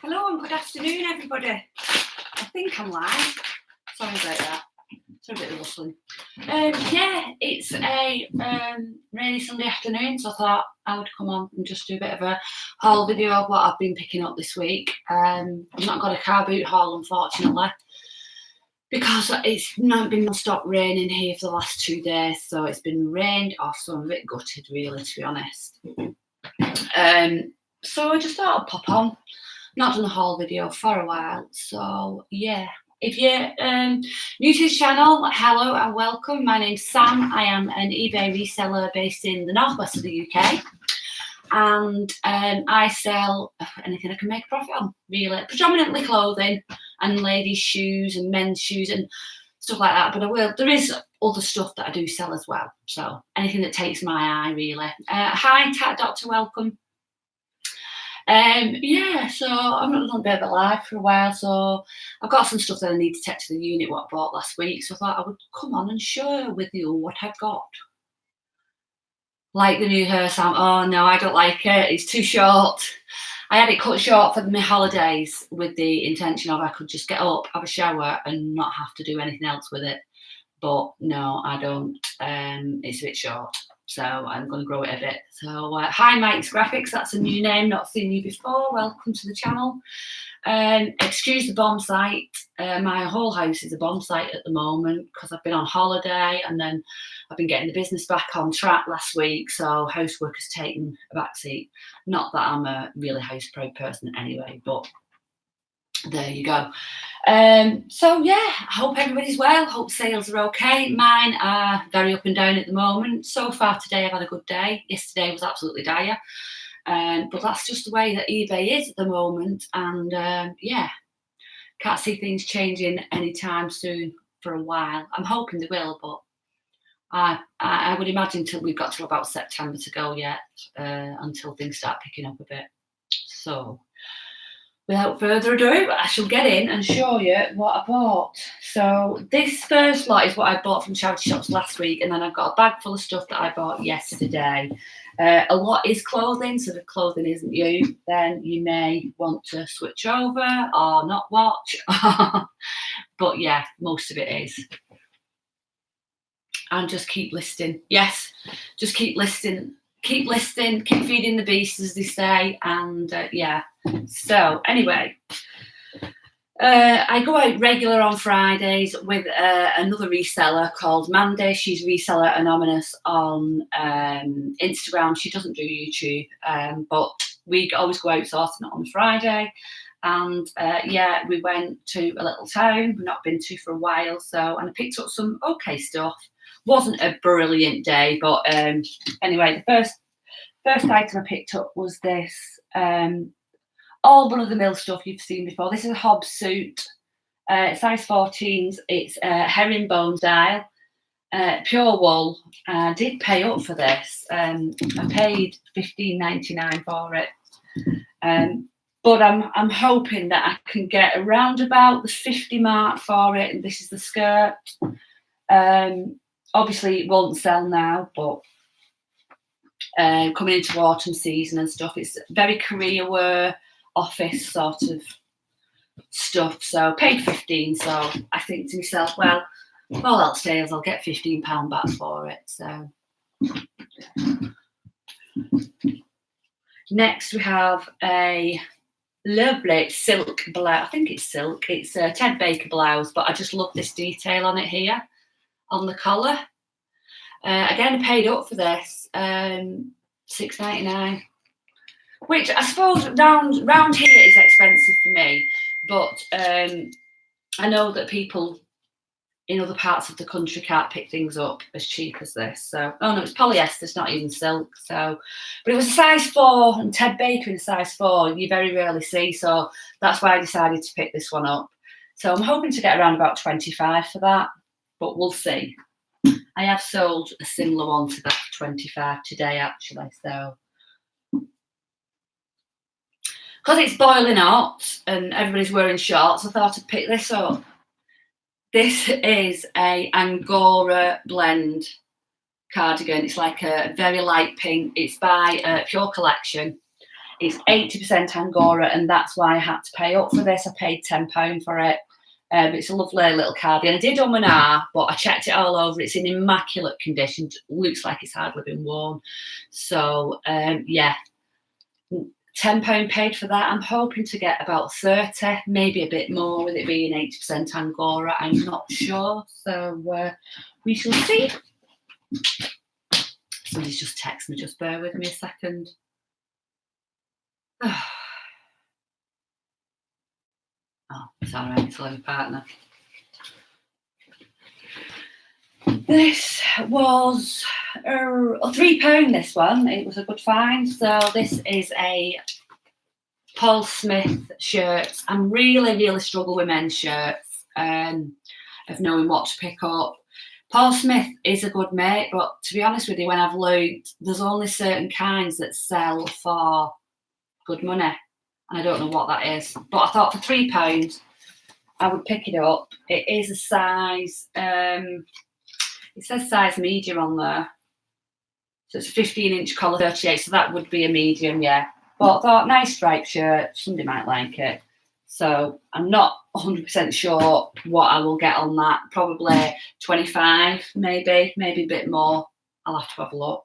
Hello and good afternoon, everybody. I think I'm live. Sorry about that. It's a bit of rustling. Yeah, it's a rainy Sunday afternoon, so I thought I would come on and just do a bit of a haul video of what I've been picking up this week. I've not got a car boot haul, unfortunately, because it's not been non-stop raining here for the last 2 days, so it's been rained off, so I'm a bit gutted, really, to be honest. So I just thought I'd pop on. Not done a haul video for a while, so yeah. If you're new to the channel, hello and welcome. My name's Sam. I am an eBay reseller based in the northwest of the UK, and I sell anything I can make a profit on, really. Predominantly clothing and ladies' shoes and men's shoes and stuff like that, but there is other stuff that I do sell as well, so anything that takes my eye, really. Hi, Tat Doctor, welcome. Yeah, so I've not done a bit of a live for a while, so I've got some stuff that I need to take to the unit what I bought last week, so I thought I would come on and share with you what I've got. Like the new hair, Sam. Oh no, I don't like it, it's too short. I had it cut short for my holidays with the intention of I could just get up, have a shower and not have to do anything else with it. But no, I don't. It's a bit short, so I'm going to grow it a bit. So hi, Mike's Graphics. That's a new name, not seen you before. Welcome to the channel. Excuse the bomb site. My whole house is a bomb site at the moment because I've been on holiday and then I've been getting the business back on track last week. So housework has taken a back seat. Not that I'm a really house proud person anyway, but there you go. So yeah, I hope everybody's well. Hope sales are okay. Mine are very up and down at the moment. So far today I've had a good day. Yesterday was absolutely dire. But that's just the way that eBay is at the moment. And yeah, can't see things changing anytime soon for a while. I'm hoping they will, but I would imagine till we've got to about September to go yet, until things start picking up a bit. So without further ado, I shall get in and show you what I bought. So this first lot is what I bought from charity shops last week, and then I've got a bag full of stuff that I bought yesterday. A lot is clothing, so if clothing isn't you, then you may want to switch over or not watch. But yeah, most of it is. And just keep listing. Yes, just keep listing. Keep listing, keep feeding the beast, as they say, and yeah. So anyway, I go out regular on Fridays with another reseller called Mandy. She's Reseller Anonymous on Instagram. She doesn't do YouTube, but we always go out sorting it on Friday. And yeah, we went to a little town we've not been to for a while, and I picked up some okay stuff. Wasn't a brilliant day, but anyway, the first item I picked up was this all run-of-the-mill stuff you've seen before. This is a Hobbs suit, size 14s. It's herringbone style, pure wool. I did pay up for this. I paid $15.99 for it, but I'm hoping that I can get around about the 50 mark for it. And this is the skirt. Obviously, it won't sell now, but coming into autumn season and stuff, it's very career wear, office sort of stuff. So paid 15. So I think to myself, well, all else fails, I'll get £15 back for it. So next we have a lovely silk blouse. I think it's silk. It's a Ted Baker blouse, but I just love this detail on it here on the collar. Again, I paid up for this, $6.99, which I suppose round here is expensive for me, but I know that people in other parts of the country can't pick things up as cheap as this. So, oh no, it's polyester, it's not even silk. So, but it was a size 4, and Ted Baker in a size 4, you very rarely see. So that's why I decided to pick this one up. So I'm hoping to get around about 25 for that, but we'll see. I have sold a similar one to that for 25 today, actually. So, because it's boiling hot and everybody's wearing shorts, I thought I'd pick this up. This is a Angora blend cardigan. It's like a very light pink. It's by Pure Collection. It's 80% Angora, and that's why I had to pay up for this. I paid £10 for it. It's a lovely little cardigan. I did and ah, but I checked it all over. It's in immaculate condition. Looks like it's hardly been worn. So yeah, £10 paid for that. I'm hoping to get about 30, maybe a bit more with it being 80% Angora. I'm not sure. So we shall see. Somebody's just texted me. Just bear with me a second. Oh, it's all right. It's a lovely partner. This was £3. This one, it was a good find. So this is a Paul Smith shirt. I'm really struggle with men's shirts of knowing what to pick up. Paul Smith is a good mate, but to be honest with you, when I've looked, there's only certain kinds that sell for good money, and I don't know what that is. But I thought for £3, I would pick it up. It is a size. It says size medium on there. So it's a 15-inch collar, 38. So that would be a medium, yeah. But I thought, nice striped shirt. Somebody might like it. So I'm not 100% sure what I will get on that. Probably 25, maybe a bit more. I'll have to have a look.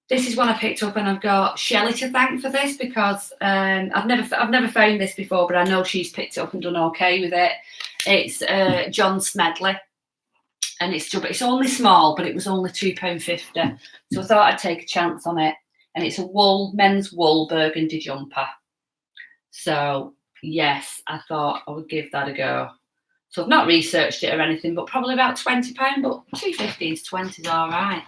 This is one I picked up, and I've got Shelley to thank for this because I've never found this before, but I know she's picked it up and done okay with it. It's John Smedley, and it's only small, but it was only £2.50, so I thought I'd take a chance on it. And it's a men's wool burgundy jumper. So yes, I thought I would give that a go. So I've not researched it or anything, but probably about £20, but £2.50 to £20 is all right.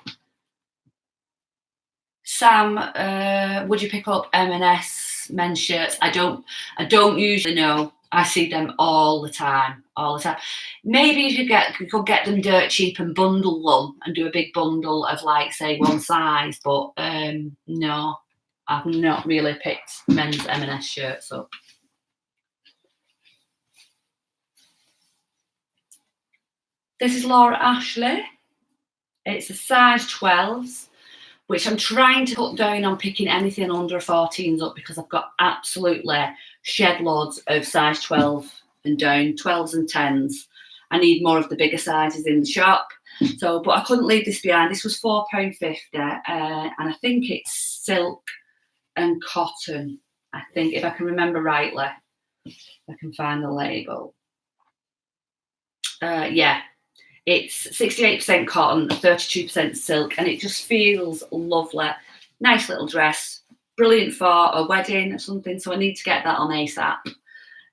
Sam, would you pick up M&S men's shirts? I don't usually know. I see them all the time. Maybe if you could get them dirt cheap and bundle them and do a big bundle of, like, say, one size. But no, I've not really picked men's M&S shirts up. This is Laura Ashley. It's a size 12s. Which I'm trying to cut down on picking anything under 14s up because I've got absolutely shed loads of size 12 and down, 12s and 10s. I need more of the bigger sizes in the shop. So, but I couldn't leave this behind. This was £4.50, and I think it's silk and cotton. I think, if I can remember rightly, if I can find the label. Yeah. It's 68% cotton, 32% silk, and it just feels lovely. Nice little dress, brilliant for a wedding or something. So I need to get that on ASAP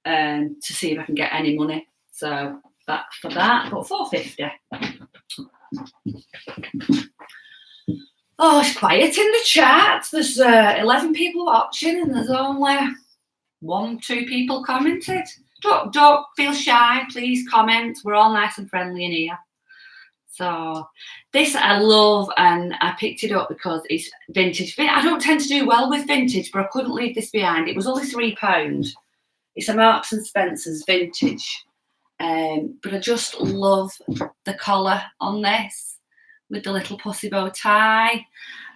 to see if I can get any money. So that's for that. But £4.50. Oh, it's quiet in the chat. There's 11 people watching, and there's only 1-2 people commented. Don't feel shy, please comment. We're all nice and friendly in here. So this I love, and I picked it up because it's vintage. I don't tend to do well with vintage, but I couldn't leave this behind. It was only £3. It's a Marks and Spencer's vintage, but I just love the collar on this with the little pussy bow tie,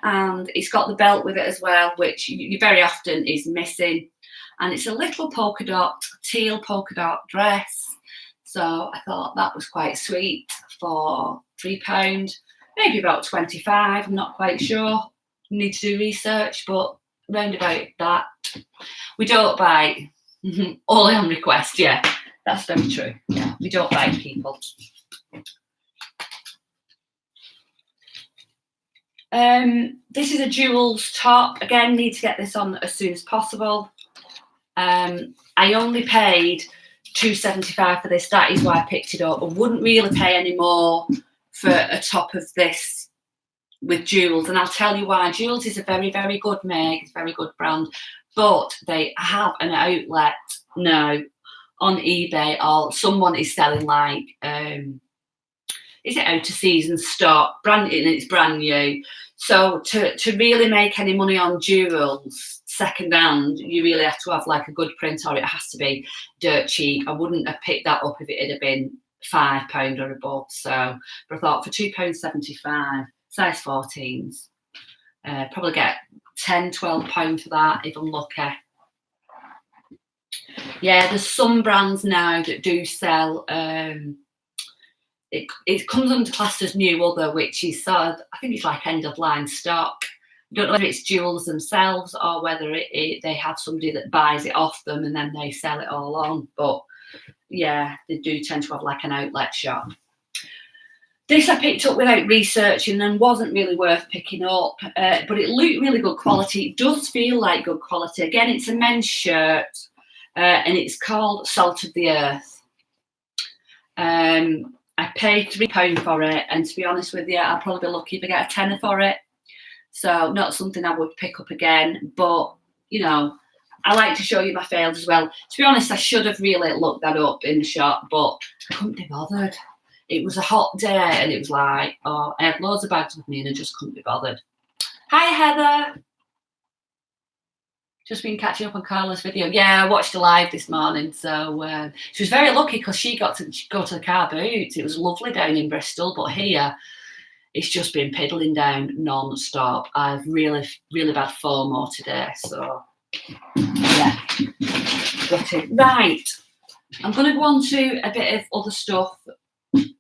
and it's got the belt with it as well, which you very often is missing. And it's a little teal polka dot dress. So I thought that was quite sweet for £3, maybe about 25. I'm not quite sure. Need to do research, but round about that. We don't buy only on request. Yeah, that's very true. Yeah, we don't buy people. This is a Jewels top. Again, need to get this on as soon as possible. I only paid £2.75 for this. That is why I picked it up. I wouldn't really pay any more for a top of this with Jewels, and I'll tell you why. Jewels is a very good make. It's a very good brand, but they have an outlet now on eBay, or someone is selling, like, is it out of season stock? It's brand new. So to really make any money on Jewels second hand, you really have to have, like, a good print, or it has to be dirt cheap. I wouldn't have picked that up if it had been £5 or above. So, but I thought for £2.75, size 14s. Probably get £10-12 for that if I'm lucky. Yeah, there's some brands now that do sell. It comes under class as new other, which is sort of, I think it's like end of line stock. I don't know whether it's jewels themselves or whether they have somebody that buys it off them and then they sell it all on. But yeah, they do tend to have like an outlet shop. This I picked up without researching and wasn't really worth picking up, but it looked really good quality. It does feel like good quality. Again, it's a men's shirt, and it's called Salt of the Earth. I paid £3 for it, and to be honest with you, I'll probably be lucky if I get a tenner for it. So not something I would pick up again, but you know, I like to show you my fails as well. To be honest, I should have really looked that up in the shop, but I couldn't be bothered. It was a hot day, and it was like, oh, I had loads of bags with me, and I just couldn't be bothered. Hi, Heather. Just been catching up on Carla's video. Yeah, I watched her live this morning. So she was very lucky because she got to go to the car boot. It was lovely down in Bristol, but here it's just been piddling down non-stop. I've really, really bad FOMO today. So, yeah, got it. Right, I'm going to go on to a bit of other stuff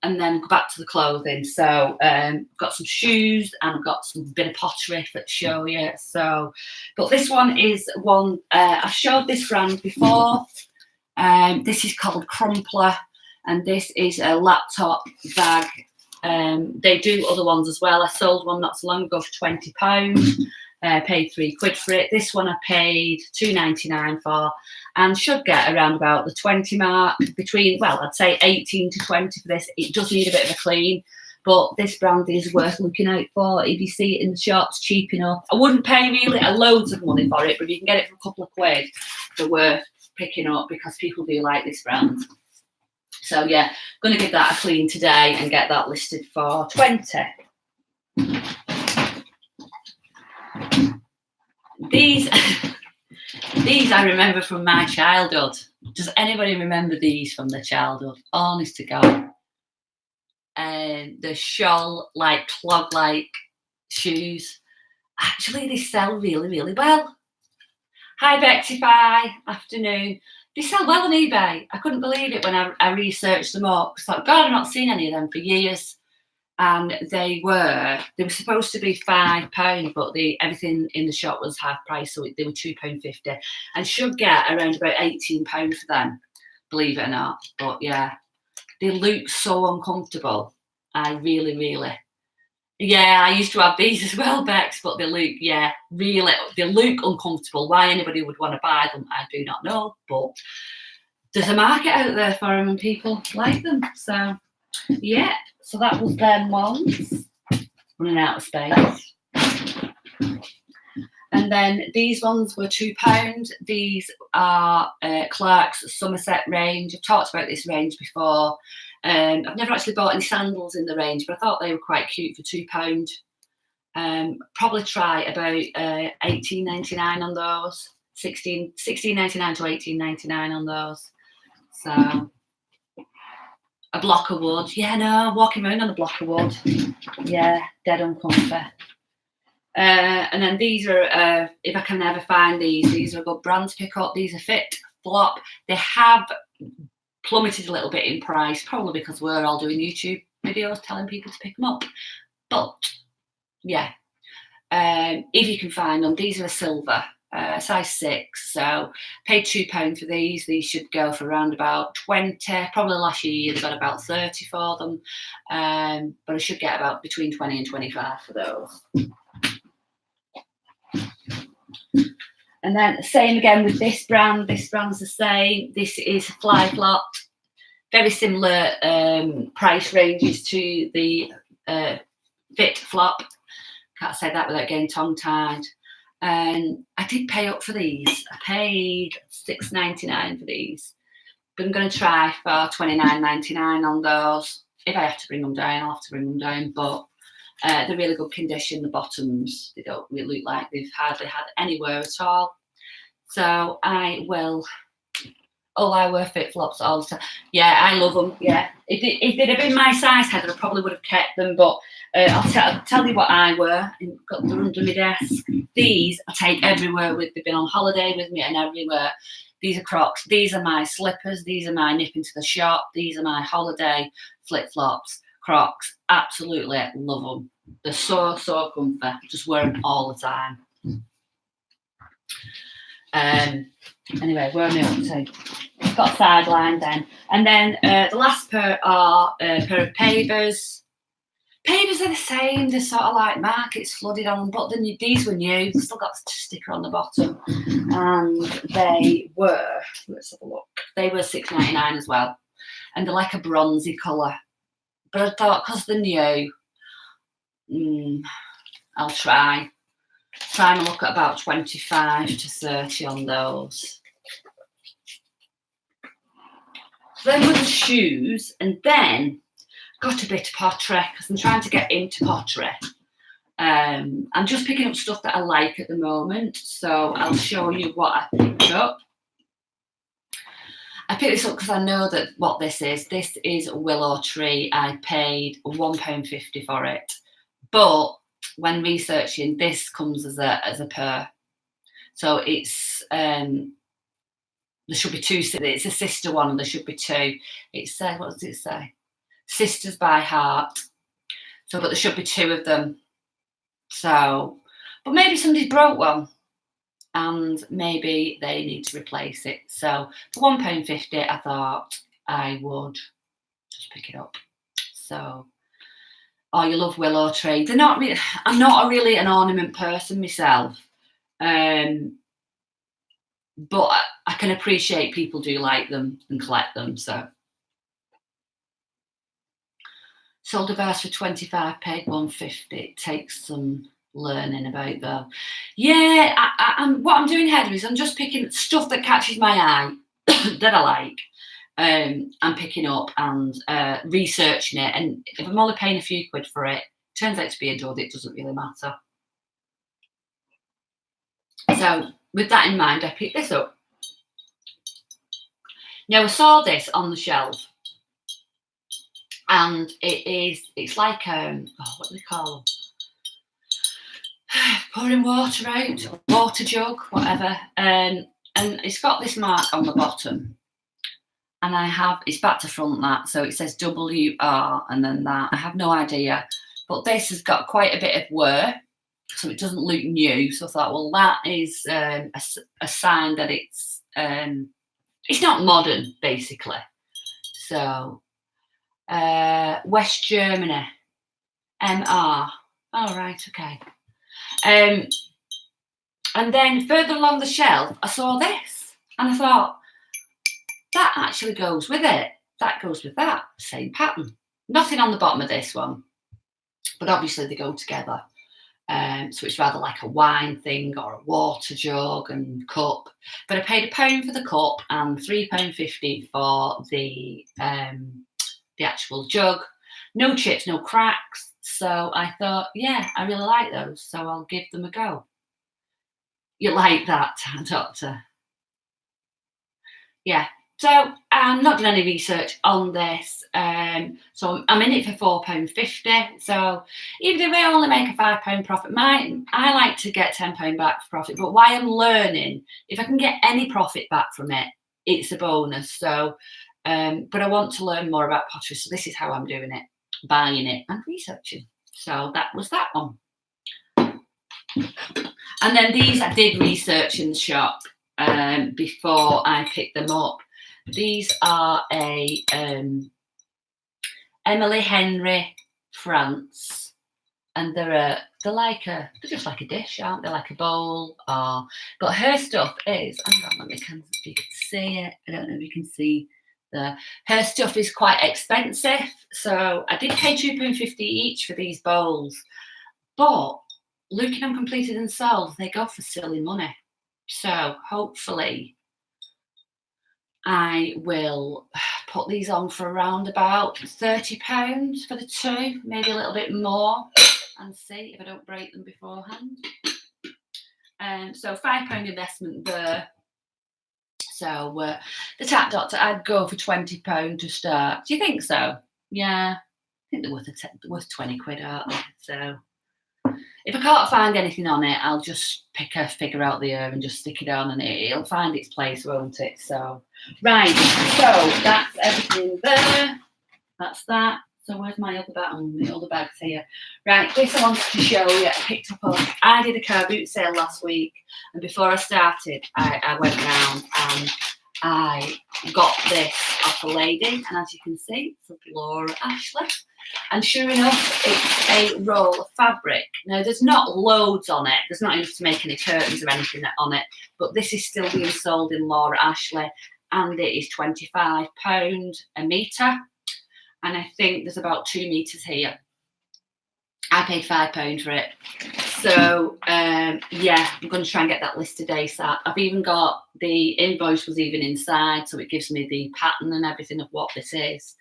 and then go back to the clothing. So got some shoes and I've got some bit of pottery to show you. So, but this one is one, I've showed this brand before. This is called Crumpler, and this is a laptop bag. They do other ones as well. I sold one not so long ago for £20. Paid £3 for it. This one I paid £2.99 for, and should get around about the 20 mark, between, well, I'd say 18 to 20 for this. It does need a bit of a clean, but this brand is worth looking out for. If you see it in the shops, cheap enough. I wouldn't pay really loads of money for it, but if you can get it for a couple of quid, they're worth picking up because people do like this brand. So yeah, going to give that a clean today and get that listed for 20. These I remember from my childhood. Does anybody remember these from their childhood? Honest to God. The shawl, like clog-like shoes. Actually, they sell really, really well. Hi, Bexify. Afternoon. They sell well on eBay. I couldn't believe it when I researched them up. I thought, God, I've not seen any of them for years. And they were supposed to be £5, but everything in the shop was half price, so they were £2.50, and should get around about £18 for them, believe it or not. But yeah, they look so uncomfortable. I really, really, yeah, I used to have these as well, Bex, but they look, yeah, really, they look uncomfortable. Why anybody would want to buy them, I do not know, but there's a market out there for them and people like them. So yeah. So that was them ones, running out of space. And then these ones were £2. These are Clark's Somerset range. I've talked about this range before. I've never actually bought any sandals in the range, but I thought they were quite cute for £2. Probably try about £18.99 on those. £16.99 to £18.99 on those. So a block of wood. Yeah, no, walking around on a block of wood. Yeah, dead uncomfy. And then these are, if I can ever find these are a good brand to pick up. These are Fit Flop. They have plummeted a little bit in price, probably because we're all doing YouTube videos telling people to pick them up. But yeah, if you can find them, these are a silver. Size 6, so paid £2 for these. These should go for around about 20. Probably last year they got about 30 for them, but I should get about between 20 and 25 for those. And then same again with this brand. This brand's the same. This is Fly Flop. Very similar price ranges to the Fit Flop. Can't say that without getting tongue-tied. And I did pay up for these. I paid $6.99 for these, but I'm going to try for $29.99 on those. If I have to bring them down, I'll have to bring them down. But they're really good condition. The bottoms, they don't really look like they've hardly had any wear at all. So I will. Oh, I wear Fit Flops all the time. Yeah, I love them. Yeah, if they'd have been my size, Heather, I probably would have kept them. But I'll tell you what I wear. I've got them under my desk. These I take everywhere with. They've been on holiday with me and everywhere. These are Crocs. These are my slippers. These are my nip into the shop. These are my holiday flip-flops. Crocs. Absolutely love them. They're so comfy. I just wear them all the time. Anyway, where am I up to? I've got a sideline then. And then the last pair are a pair of pavers. Pavers are the same. They're sort of like markets flooded on them, but then these were new. They've still got a sticker on the bottom. And they were, let's have a look. They were $6.99 as well. And they're like a bronzy colour. But I thought, because they're new, I'll try and look at about 25 to 30 on those. Then with the shoes, and then got a bit of pottery because I'm trying to get into pottery. I'm just picking up stuff that I like at the moment, so I'll show you what I picked up. I picked this up because I know that what this is. This is a willow tree. I paid £1.50 for it, but when researching, this comes as a pair. So it's there should be two. It's a sister one, and there should be two. It says, what does it say? Sisters by Heart. So, but there should be two of them. So, but maybe somebody's broke one, and maybe they need to replace it. So, for £1.50, I thought I would just pick it up. So. Oh, you love willow tree. They're not really, I'm not really an ornament person myself. But I can appreciate people do like them and collect them. So sold a vase for 25, paid 150. It takes some learning about though. Yeah, what I'm doing, Heather, is I'm just picking stuff that catches my eye that I like. I'm picking up and researching it, and if I'm only paying a few quid for it, turns out to be a dud, it doesn't really matter. So with that in mind, I picked this up. Now I saw this on the shelf, and it's like what do they call them? Pouring water out, water jug, whatever. And it's got this mark on the bottom. And it's back to front that, so it says WR and then that. I have no idea, but this has got quite a bit of wear, so it doesn't look new. So I thought, well, that is a sign that it's not modern, basically. So West Germany, MR. Oh, right, okay. And then further along the shelf, I saw this, and I thought, that actually goes with it. That goes with that. Same pattern. Nothing on the bottom of this one. But obviously they go together. So it's rather like a wine thing or a water jug and cup. But I paid £1 for the cup and £3.50 for the actual jug. No chips, no cracks. So I thought, yeah, I really like those. So I'll give them a go. You like that, Doctor? Yeah. So I'm not doing any research on this. So I'm in it for £4.50. So even if I only make a £5 profit, I like to get £10 back for profit. But while I'm learning, if I can get any profit back from it, it's a bonus. So, but I want to learn more about pottery. So this is how I'm doing it, buying it and researching. So that was that one. And then these I did research in the shop before I picked them up. These are a Emily Henry France, and they're just like a dish, aren't they? Like a bowl, but her stuff is. Hang on, let me see if you can see it. I don't know if you can see her stuff is quite expensive, so I did pay £2.50 each for these bowls, but looking on completed and sold, they go for silly money. So hopefully I will put these on for around about £30 for the two, maybe a little bit more, and see if I don't break them beforehand. So £5 investment there. So the Tap Doctor, I'd go for £20 to start. Do you think so? Yeah, I think they're worth 20 quid, aren't they? So if I can't find anything on it, I'll just pick a figure out the ear and just stick it on, and it'll find its place, won't it? So, right, so that's everything there. That's that. So where's my other bag? The other bag's here. Right, this I wanted to show you. I picked up I did a car boot sale last week, and before I started, I went round and I got this off a lady, and as you can see, it's Laura Ashley. And sure enough, it's a roll of fabric. Now, there's not loads on it. There's not enough to make any curtains or anything on it, but this is still being sold in Laura Ashley, and it is £25 a metre. And I think there's about 2 meters here. I paid £5 for it. So, yeah, I'm going to try and get that listed ASAP. I've even got the invoice was even inside, so it gives me the pattern and everything of what this is,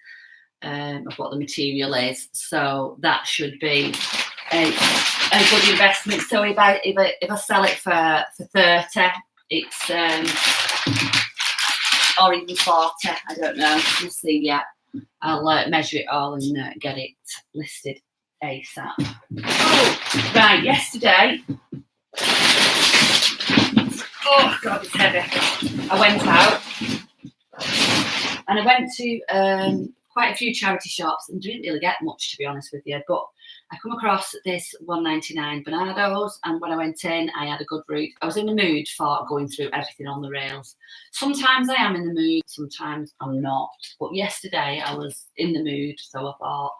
of what the material is. So that should be a good investment. So if I sell it for 30, it's or even 40, I don't know. We'll see yet. I'll measure it all and get it listed ASAP. Oh, right, yesterday, oh God, it's heavy. I went out and I went to quite a few charity shops and didn't really get much, to be honest with you, but I come across this £1.99 Bernardo's, and when I went in, I had a good route. I was in the mood for going through everything on the rails. Sometimes I am in the mood, sometimes I'm not. But yesterday I was in the mood, so I thought,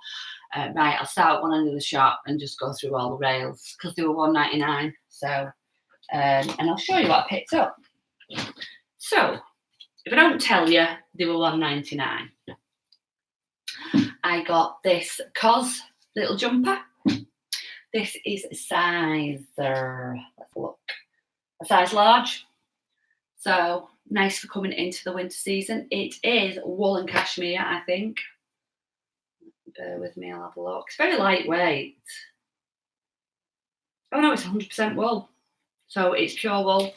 right, I'll start at one end of the shop and just go through all the rails because they were £1.99. So, and I'll show you what I picked up. So, if I don't tell you, they were £1.99. I got this COS little jumper. This is a size, let's look, a size large. So nice for coming into the winter season. It is wool and cashmere, I think. Bear with me, I'll have a look. It's very lightweight. Oh no, it's 100% wool. So it's pure wool.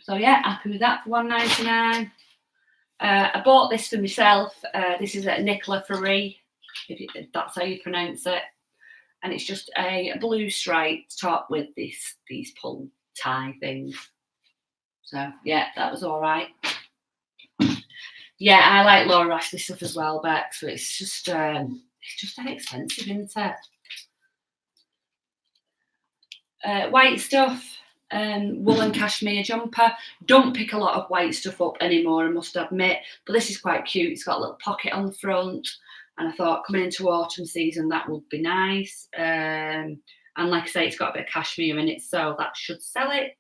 So yeah, happy with that for £1.99. I bought this for myself. This is at Nicola Free, if that's how you pronounce it. And it's just a blue striped top with these pull tie things. So yeah, that was all right. Yeah, I like Laura Ashley stuff as well, Beck. So it's just that expensive, isn't it? White stuff. Wool and cashmere jumper. Don't pick a lot of white stuff up anymore, I must admit, but this is quite cute. It's got a little pocket on the front, and I thought coming into autumn season that would be nice. And like I say, it's got a bit of cashmere in it, so that should sell it.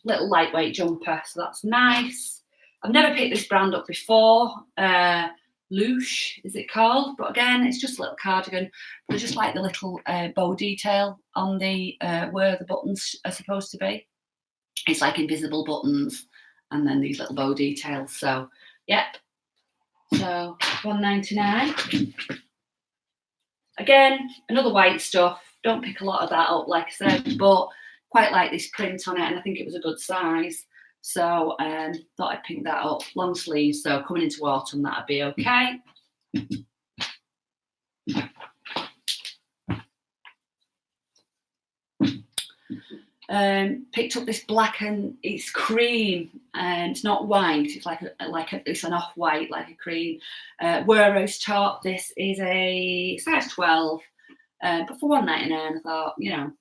Little lightweight jumper, so that's nice. I've never picked this brand up before. Loosh, is it called? But again, it's just a little cardigan. But I just like the little bow detail on the where the buttons are supposed to be. It's like invisible buttons, and then these little bow details. So, yep. So £1.99. Again, another white stuff. Don't pick a lot of that up, like I said, but quite like this print on it, and I think it was a good size. So thought I'd pick that up. Long sleeves, so coming into autumn, that'd be okay. Picked up this black, and it's cream, and it's not white. It's it's an off-white, like a cream. Werrow's top. This is a size 12, but for £1.99, I thought, you know,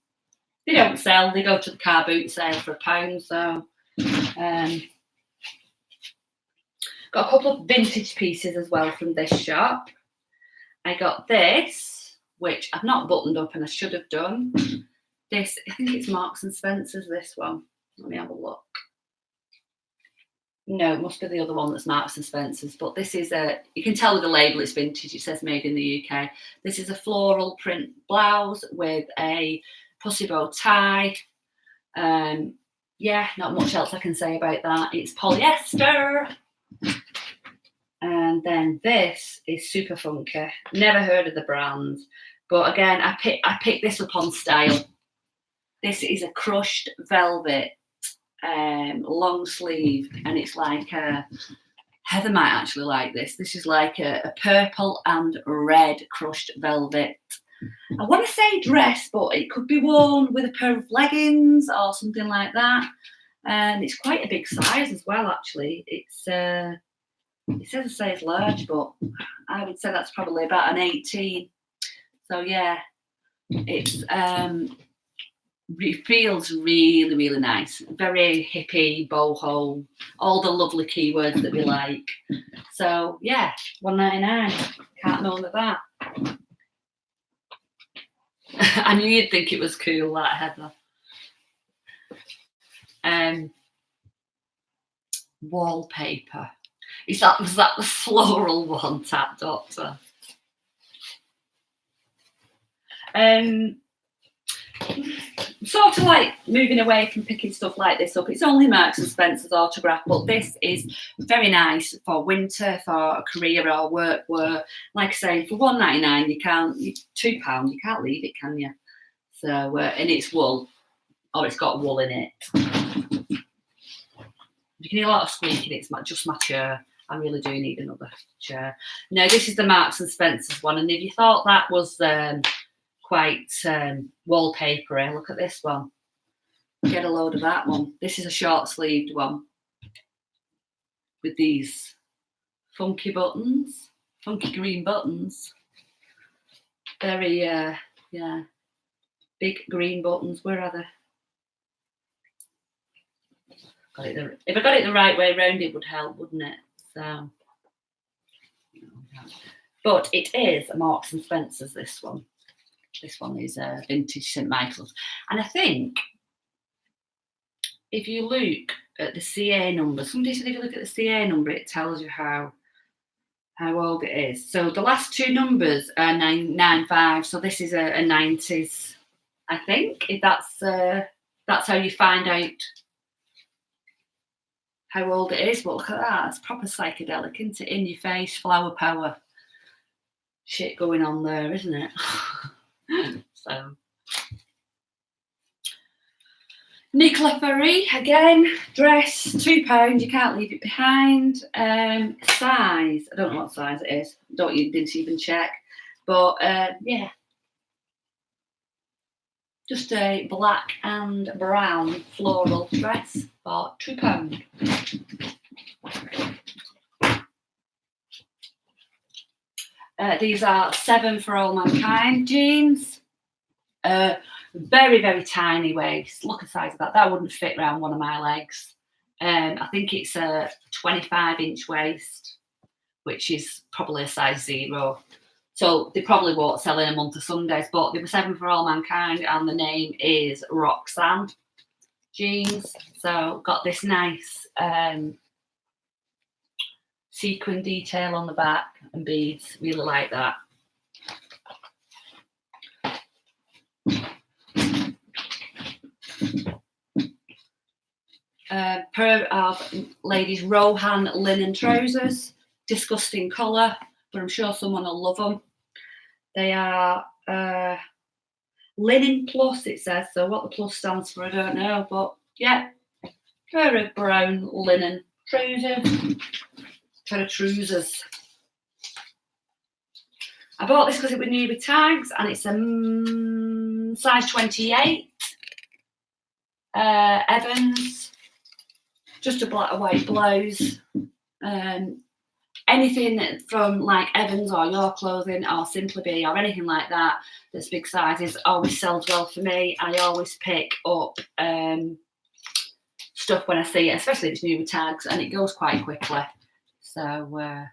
they don't sell. They go to the car boot sale for £1. So. Got a couple of vintage pieces as well from this shop. I got this, which I've not buttoned up, and I should have done. This, I think it's Marks and Spencer's, this one. Let me have a look. No, it must be the other one that's Marks and Spencer's, but this is you can tell with the label it's vintage. It says made in the UK. This is a floral print blouse with a pussy bow tie. Yeah, not much else I can say about that. It's polyester. And then this is super funky. Never heard of the brand. But again, I picked this up on Style. This is a crushed velvet, long sleeve, and it's like Heather might actually like this. This is like a purple and red crushed velvet. I want to say dress, but it could be worn with a pair of leggings or something like that. And it's quite a big size as well, actually. It says a size large, but I would say that's probably about an 18. So yeah, it feels really, really nice. Very hippie, boho, all the lovely keywords that we like. So yeah, $1.99. Can't moan at that. I knew you'd think it was cool, that Heather. Wallpaper. Was that the floral one, Tap Doctor? Sort of like moving away from picking stuff like this up. It's only Marks and Spencer's autograph, but this is very nice for winter, for career or work wear. Like I say, for $1.99, you can't. £2, you can't leave it, can you? So and it's wool, or it's got wool in it. You can hear a lot of squeaking. It's just my chair. I really do need another chair. No, this is the Marks and Spencer's one, and if you thought that was quite wallpapery, look at this one. Get a load of that one. This is a short-sleeved one with these funky buttons, funky green buttons. Very, yeah, big green buttons. Where are they? If I got it the right way around, it would help, wouldn't it? So, but it is a Marks and Spencer's. This one. This one is vintage St Michael's, and I think if you look at the CA number, somebody said if you look at the CA number, it tells you how old it is. So the last two numbers are 995. So this is a 90s, I think. If that's how you find out how old it is. But look at that, it's proper psychedelic, isn't it? In your face, flower power shit going on there, isn't it? So Nicola Ferry again, dress, £2. You can't leave it behind. Size, I don't know what size it is. Didn't even check. But yeah, just a black and brown floral dress for £2. These are 7 for All Mankind jeans. Very, very tiny waist. Look at the size of that. That wouldn't fit around one of my legs. I think it's a 25-inch waist, which is probably a size 0. So they probably won't sell in a month of Sundays, but they were 7 for All Mankind, and the name is Roxanne jeans. So got this nice sequin detail on the back and beads. Really like that. Pair of ladies' Rohan linen trousers. Disgusting colour, but I'm sure someone will love them. They are linen plus, it says. So what the plus stands for, I don't know. But yeah, pair of brown linen trousers. Pair of trousers. I bought this because it was new with tags, and it's a size 28. Evans. Just a white blouse. Anything from like Evans or Your Clothing or Simply Be or anything like that that's big sizes always sells well for me. I always pick up stuff when I see it, especially if it's new with tags, and it goes quite quickly. So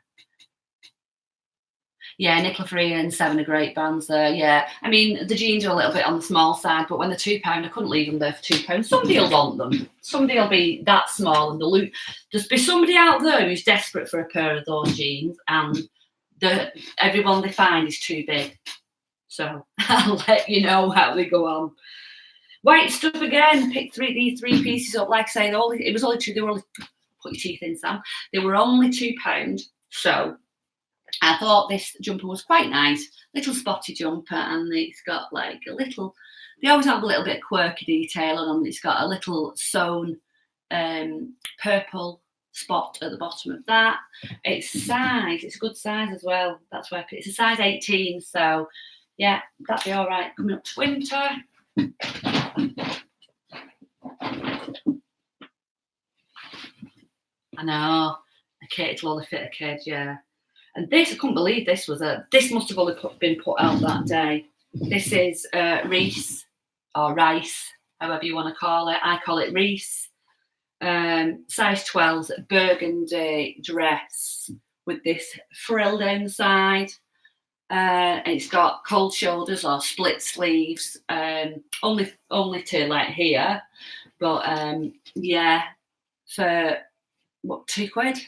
yeah, Nicola Ferry and 7 are great brands there. Yeah, I mean the jeans are a little bit on the small side, but when they're £2, I couldn't leave them there for £2. Somebody will want them. Somebody will be that small, and there'll be somebody out there who's desperate for a pair of those jeans, and everyone they find is too big. So I'll let you know how they go on. White stuff again. Picked these 3 pieces up. Like I say, it was only 2. They were only, put your teeth in, Sam. They were only £2. So I thought this jumper was quite nice, little spotty jumper, and it's got like a little, they always have a little bit of quirky detail on them. It's got a little sewn purple spot at the bottom of that. It's size, it's a good size as well. That's why it's a size 18, so yeah, that'd be all right coming up to winter. I know, a kid will only fit a kid, yeah. And this, I couldn't believe this must have only been put out that day. This is Reiss, or Rice, however you want to call it. I call it Reiss. Size 12 burgundy dress with this frill down the side. It's got cold shoulders or split sleeves, only to like here, but yeah, for what, £2?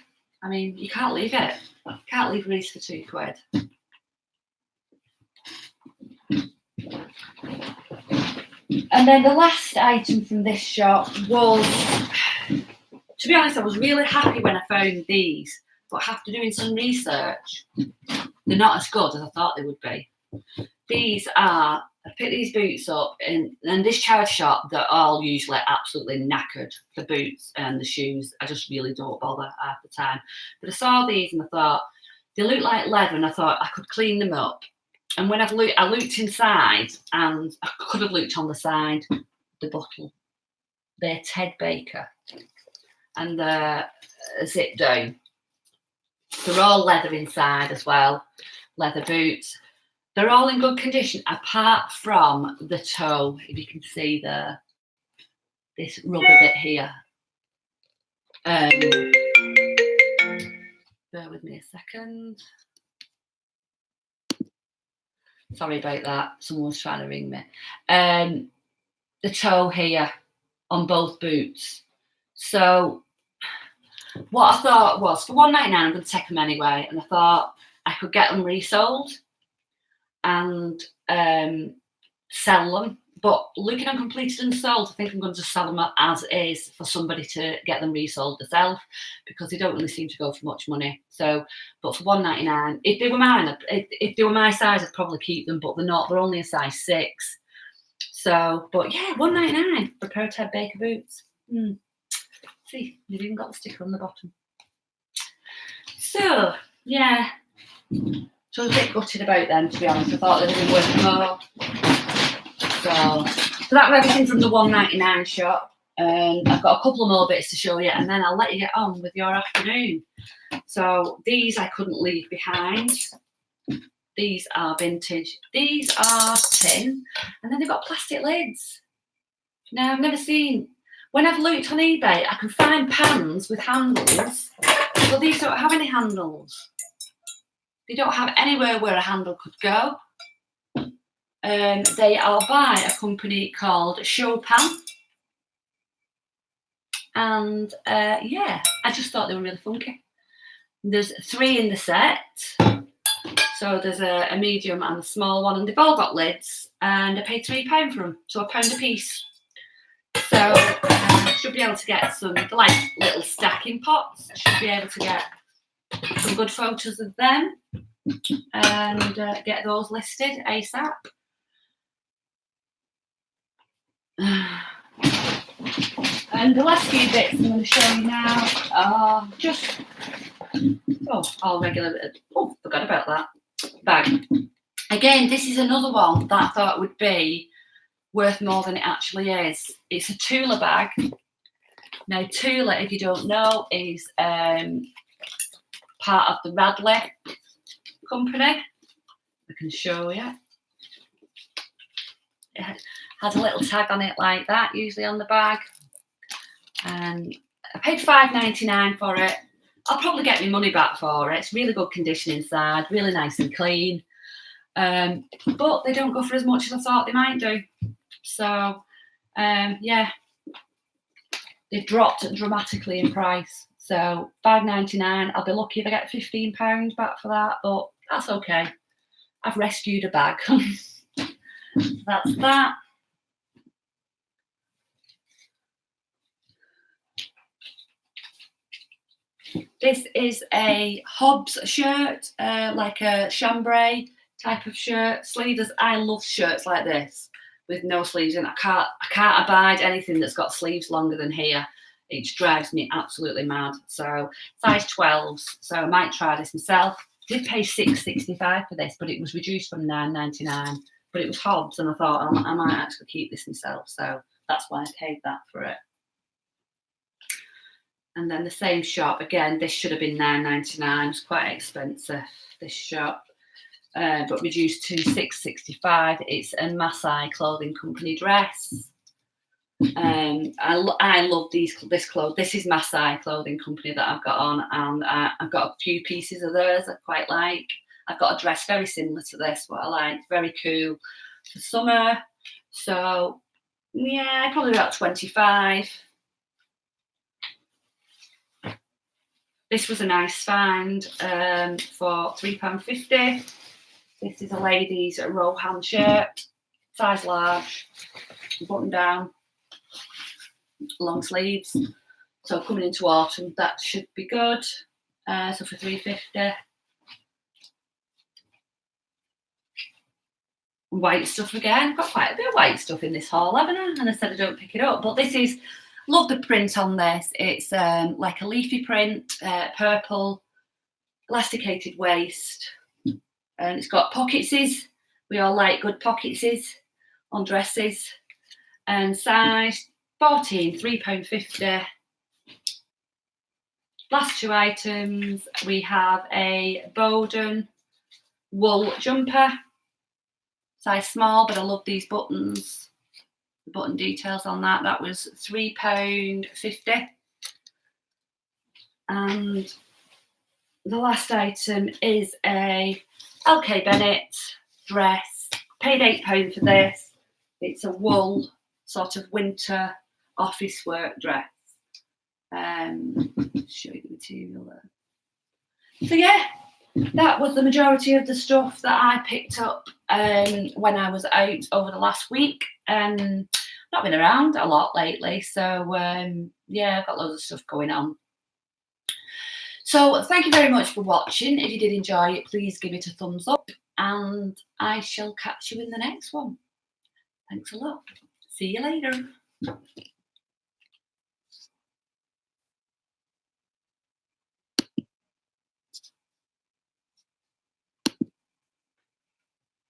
I mean, you can't leave it. You can't leave Reiss for £2. And then the last item from this shop was, to be honest, I was really happy when I found these, but after doing some research, they're not as good as I thought they would be. I picked these boots up in this charity shop. They're all usually absolutely knackered, the boots and the shoes. I just really don't bother half the time. But I saw these and I thought, they look like leather, and I thought I could clean them up. And when I looked inside, and I could have looked on the side, the bottle. They're Ted Baker, and they're zip down. They're all leather inside as well, leather boots. They're all in good condition, apart from the toe. If you can see this rubber bit here. Bear with me a second. Sorry about that. Someone's trying to ring me. The toe here on both boots. So what I thought was, for £1.99, I'm going to take them anyway. And I thought I could get them resold and sell them. But looking on completed and sold, I think I'm going to sell them as is for somebody to get them resold themselves, because they don't really seem to go for much money. So, but for £1.99, if they were mine, if they were my size, I'd probably keep them. But they're not. They're only a size 6. So, but yeah, £1.99 for a pair of Ted Baker boots. See, they've even got the sticker on the bottom. So yeah, so I was a bit gutted about them, to be honest. I thought they'd been worth more. So that was everything from the £1.99 shop. And I've got a couple of more bits to show you, and then I'll let you get on with your afternoon. So these I couldn't leave behind. These are vintage. These are tin, and then they've got plastic lids. Now, I've never seen, when I've looked on eBay, I can find pans with handles, but these don't have any handles. They don't have anywhere where a handle could go. They are by a company called Chopin. And yeah, I just thought they were really funky. There's 3 in the set. So there's a medium and a small one, and they've all got lids, and I paid £3 for them, so £1 a piece. So I should be able to get some, they're like little stacking pots. I should be able to get some good photos of them and get those listed ASAP. And the last few bits I'm going to show you now are just all regular. Oh, forgot about that bag. Again, this is another one that I thought would be worth more than it actually is. It's a Tula bag. Now, Tula, if you don't know, is part of the Radley company. I can show you. It has a little tag on it like that, usually on the bag. And I paid £5.99 for it. I'll probably get my money back for it. It's really good condition inside, really nice and clean. But they don't go for as much as I thought they might do. So, yeah, they've dropped dramatically in price. So £5.99, I'll be lucky if I get £15 back for that, but that's okay. I've rescued a bag. That's that. This is a Hobbs shirt, like a chambray type of shirt. Sleeveless. I love shirts like this with no sleeves, and I can't abide anything that's got sleeves longer than here. It drives me absolutely mad. So size 12s. So I might try this myself. I did pay £6.65 for this, but it was reduced from £9.99. But it was Hobbs, and I thought I might actually keep this myself. So that's why I paid that for it. And then the same shop again. This should have been £9.99. It's quite expensive, this shop, but reduced to £6.65. It's a Masai Clothing Company dress. I love this clothes. This is Masai Clothing Company that I've got on, and I've got a few pieces of theirs I quite like. I've got a dress very similar to this, what I like, very cool for summer. So yeah, probably about 25. This was a nice find for £3.50. This is a lady's Rohan shirt, size large, button down, long sleeves. So coming into autumn, that should be good. So for £3.50. White stuff again. I've got quite a bit of white stuff in this haul, haven't I? And I said I don't pick it up, but this is, love the print on this. It's like a leafy print, purple, elasticated waist, and it's got pocketses. We all like good pocketses on dresses. And size 14, £3.50. Last two items, we have a Boden wool jumper, size small, but I love these buttons, the button details on that. That was £3.50. And the last item is a LK Bennett dress. Paid £8 for this. It's a wool sort of winter office work dress. Show you the material there. So yeah, that was the majority of the stuff that I picked up when I was out over the last week. Not been around a lot lately, so yeah, I've got loads of stuff going on. So thank you very much for watching. If you did enjoy it, please give it a thumbs up, and I shall catch you in the next one. Thanks a lot. See you later.